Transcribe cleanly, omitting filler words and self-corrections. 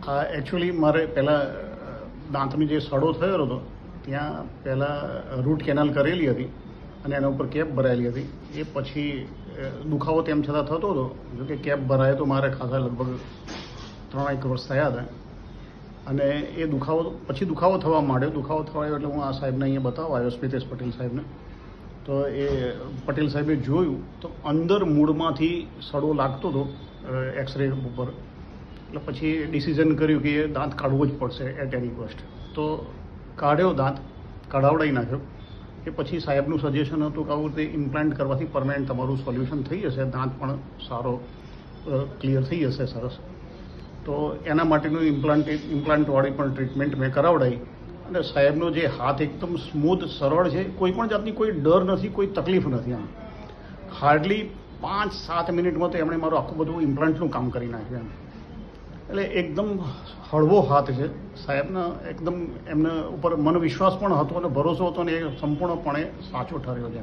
Actually મારે પહેલાં દાંતની જે સડો થયો હતો ત્યાં પહેલાં રૂટ કેનાલ કરેલી હતી અને એના ઉપર કેપ ભરાયેલી હતી. એ પછી દુખાવો તેમ છતાં થતો હતો. જોકે કેપ ભરાય તો મારે ખાસા લગભગ 3-1 વર્ષ થયા હતા અને એ દુખાવો થવા માંડ્યો. દુખાવો થવા એટલે હું આ સાહેબને અહીંયા બતાવવા આવ્યો, સ્મિતેશ પટેલ સાહેબને. તો એ પટેલ સાહેબે જોયું તો અંદર મૂળમાંથી સડો લાગતો હતો એક્સરે ઉપર. એટલે પછી ડિસિઝન કર્યું કે એ દાંત કાઢવો જ પડશે એટ એની કોસ્ટ. તો કાઢ્યો, દાંત કઢાવડાવી નાખ્યો. એ પછી સાહેબનું સજેશન હતું કે આવું રીતે ઇમ્પ્લાન્ટ કરવાથી પરમેનન્ટ તમારું સોલ્યુશન થઈ જશે, દાંત પણ સારો ક્લિયર થઈ જશે સરસ. તો એના માટેનું ઇમ્પ્લાન્ટવાળી પણ ટ્રીટમેન્ટ મેં કરાવડાવી અને સાહેબનો જે હાથ એકદમ સ્મૂથ સરળ છે, કોઈ પણ જાતની કોઈ ડર નથી, કોઈ તકલીફ નથી. આમ હાર્ડલી 5-7 મિનિટમાં તો એમણે મારું આખું બધું ઇમ્પ્લાન્ટનું કામ કરી નાખ્યું. એટલે એકદમ હળવો હાથ છે સાહેબના. એકદમ એમના ઉપર મને વિશ્વાસ પણ હતો અને ભરોસો હતો અને એ સંપૂર્ણપણે સાચો ઠર્યો છે.